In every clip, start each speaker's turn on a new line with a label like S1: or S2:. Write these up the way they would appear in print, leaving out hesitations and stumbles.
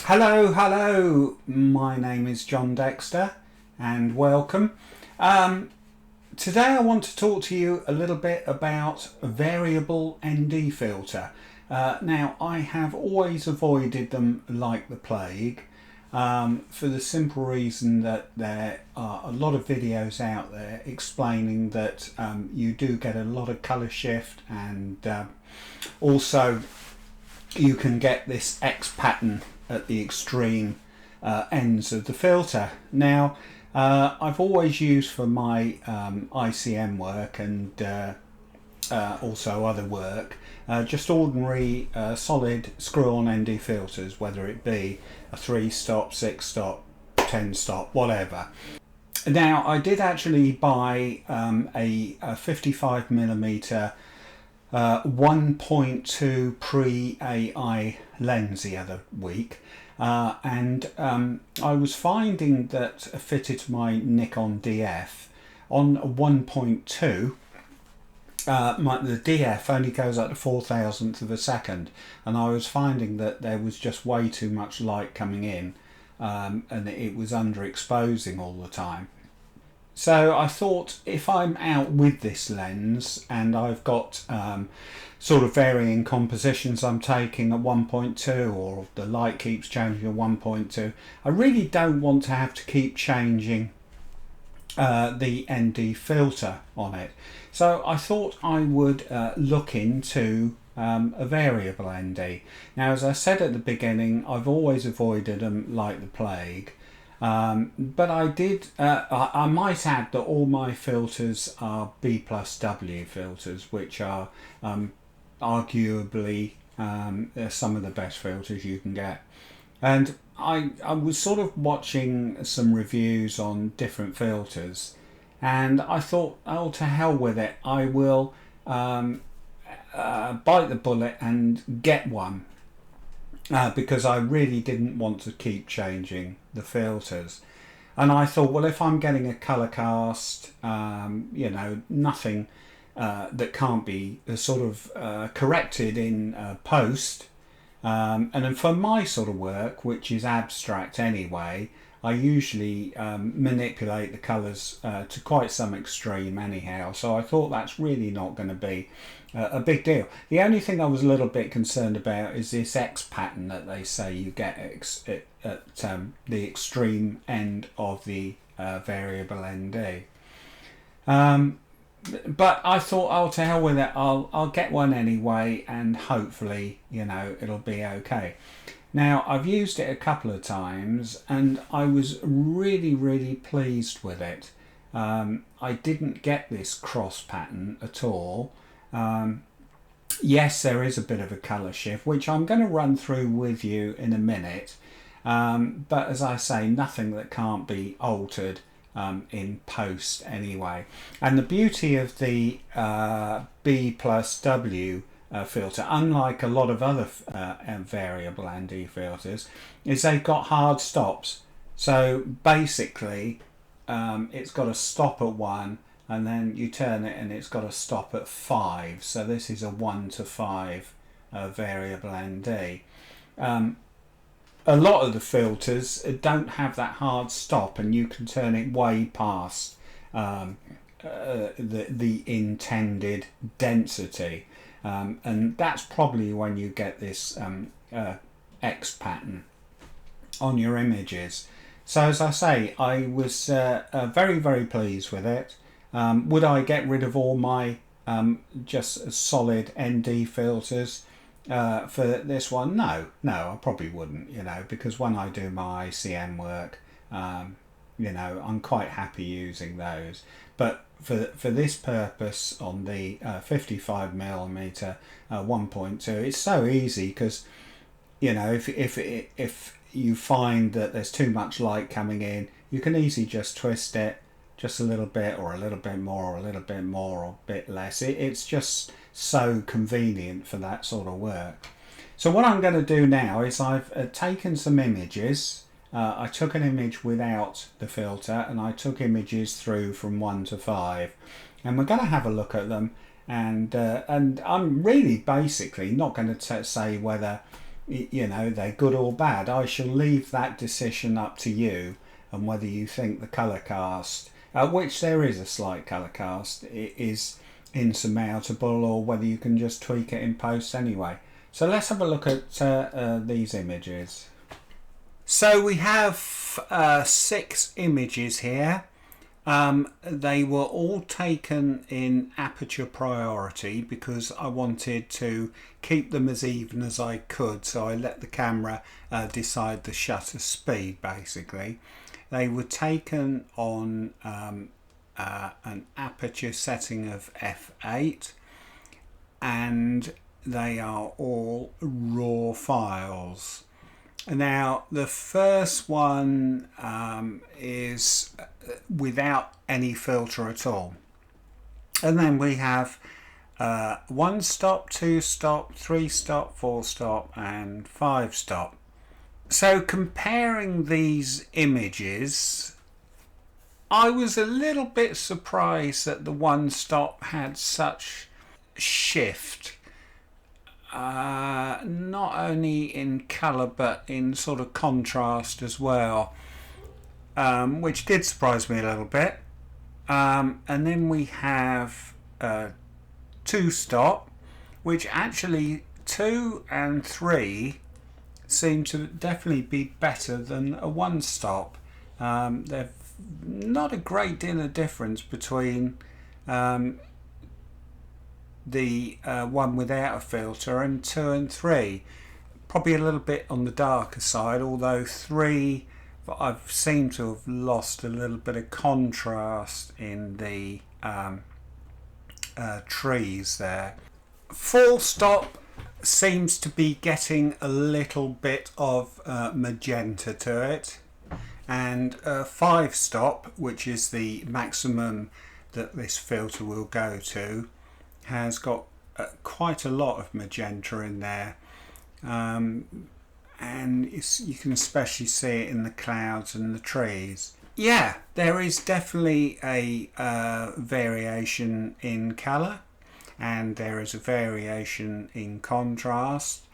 S1: Hello, my name is John Dexter and welcome. Today I want to talk to you a little bit about a variable ND filter. Now I have always avoided them like the plague for the simple reason that there are a lot of videos out there explaining that you do get a lot of colour shift, and also you can get this X pattern at the extreme ends of the filter. Now I've always used for my ICM work and also other work just ordinary solid screw-on ND filters, whether it be a 3-stop, 6-stop, 10-stop, whatever. Now I did actually buy a 55mm 1.2 pre-AI lens the other week, and I was finding that fitted to my Nikon DF on a 1.2 the DF only goes up to 4,000th of a second, and I was finding that there was just way too much light coming in, and it was underexposing all the time. So I thought, if I'm out with this lens and I've got sort of varying compositions I'm taking at 1.2, or the light keeps changing at 1.2, I really don't want to have to keep changing the ND filter on it. So I thought I would look into a variable ND. Now, as I said at the beginning, I've always avoided them like the plague. But I might add that all my filters are B+W filters, which are arguably some of the best filters you can get. And I was sort of watching some reviews on different filters, and I thought, oh, to hell with it, I will bite the bullet and get one. Because I really didn't want to keep changing the filters, and I thought, well, if I'm getting a color cast, you know, nothing that can't be sort of corrected in post, and then for my sort of work, which is abstract anyway, I usually manipulate the colors to quite some extreme anyhow, so I thought that's really not going to be a big deal. The only thing I was a little bit concerned about is this X pattern that they say you get at the extreme end of the variable ND. But I thought, oh, to hell with it, I'll get one anyway, and hopefully, you know, it'll be okay. Now, I've used it a couple of times and I was really pleased with it. I didn't get this cross pattern at all. Yes, there is a bit of a colour shift, which I'm going to run through with you in a minute, but as I say, nothing that can't be altered in post anyway. And the beauty of the B+W filter, unlike a lot of other variable ND filters, is they've got hard stops. So basically it's got a stop at 1, and then you turn it and it's got a stop at 5. So this is a 1 to 5 variable ND. A lot of the filters don't have that hard stop, and you can turn it way past the intended density, and that's probably when you get this X pattern on your images. So as I say, I was very pleased with it. Would I get rid of all my just solid ND filters for this one? No, I probably wouldn't, you know, because when I do my ICM work, you know, I'm quite happy using those. But for this purpose, on the 55mm 1.2, it's so easy, because, you know, if you find that there's too much light coming in, you can easily just twist it just a little bit, or a little bit more, or a little bit more, or a bit less. It's just so convenient for that sort of work. So what I'm going to do now is I've taken some images. I took an image without the filter, and I took images through from 1 to 5, and we're going to have a look at them. And I'm really basically not going to say whether you know, they're good or bad. I shall leave that decision up to you, and whether you think the colour cast, which there is a slight colour cast, is insurmountable, or whether you can just tweak it in post anyway. So let's have a look at these images. So we have 6 images here. They were all taken in aperture priority because I wanted to keep them as even as I could, so I let the camera decide the shutter speed basically. They were taken on an aperture setting of f8, and they are all raw files. Now the first one is without any filter at all, and then we have 1 stop, 2 stop, 3 stop, 4 stop and 5 stop. So comparing these images, I was a little bit surprised that the 1 stop had such shift, not only in colour but in sort of contrast as well, which did surprise me a little bit. And then we have 2 stop, which actually 2 and 3 seem to definitely be better than a 1 stop. There's not a great deal of difference between the one without a filter and 2 and 3. Probably a little bit on the darker side, although 3 I've seemed to have lost a little bit of contrast in the trees there. 4 stop seems to be getting a little bit of magenta to it, and 5 stop, which is the maximum that this filter will go to, has got quite a lot of magenta in there, and you can especially see it in the clouds and the trees. Yeah, there is definitely a variation in colour, and there is a variation in contrast,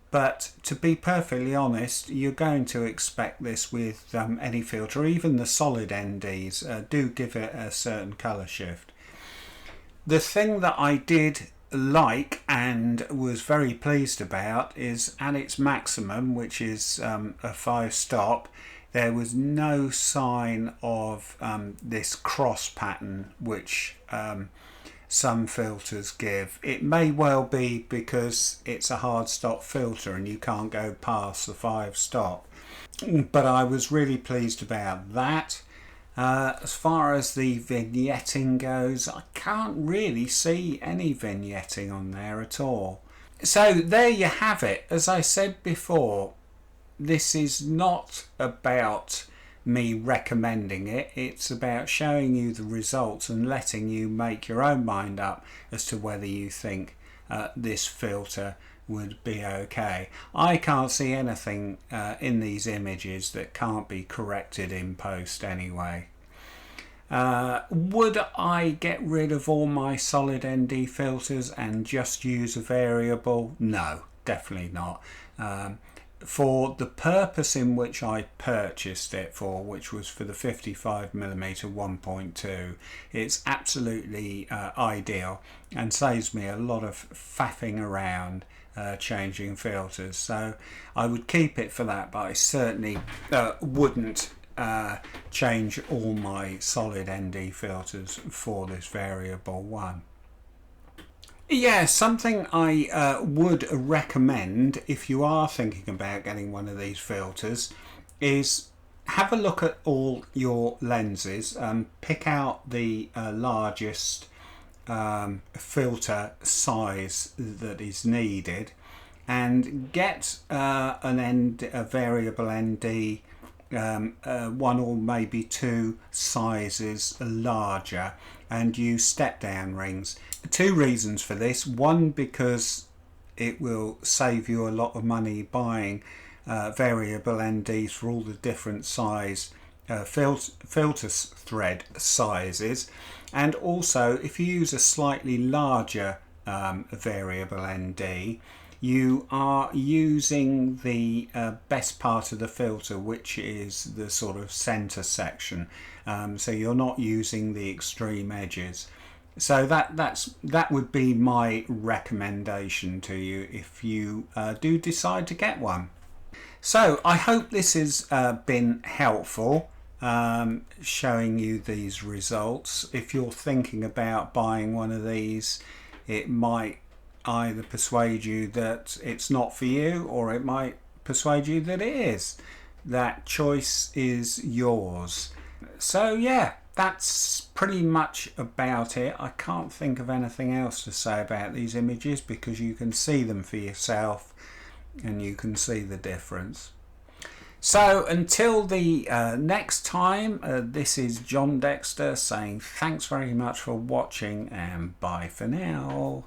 S1: but to be perfectly honest, you're going to expect this with any filter. Even the solid NDs do give it a certain colour shift. The thing that I did like and was very pleased about is at its maximum, which is a 5 stop, there was no sign of this cross pattern which some filters give. It may well be because it's a hard stop filter and you can't go past the 5 stop, but I was really pleased about that. As far as the vignetting goes, I can't really see any vignetting on there at all. So there you have it. As I said before, this is not about me recommending it, it's about showing you the results and letting you make your own mind up as to whether you think this filter would be okay. I can't see anything in these images that can't be corrected in post anyway. Would I get rid of all my solid ND filters and just use a variable? No, definitely not. For the purpose in which I purchased it for, which was for the 55mm 1.2, it's absolutely ideal and saves me a lot of faffing around changing filters. So I would keep it for that, but I certainly wouldn't change all my solid ND filters for this variable one. Yeah, something I would recommend if you are thinking about getting one of these filters is have a look at all your lenses, pick out the largest filter size that is needed, and get a variable ND 1 or maybe 2 sizes larger, and use step down rings. 2 reasons for this. One, because it will save you a lot of money buying variable NDs for all the different size filter thread sizes, and also if you use a slightly larger variable ND, you are using the best part of the filter, which is the sort of center section. So you're not using the extreme edges. So that would be my recommendation to you if you do decide to get one. So I hope this has been helpful, showing you these results. If you're thinking about buying one of these, it might either persuade you that it's not for you, or it might persuade you that it is. That choice is yours. So yeah, that's pretty much about it. I can't think of anything else to say about these images because you can see them for yourself and you can see the difference. So until the next time, this is John Dexter saying thanks very much for watching and bye for now.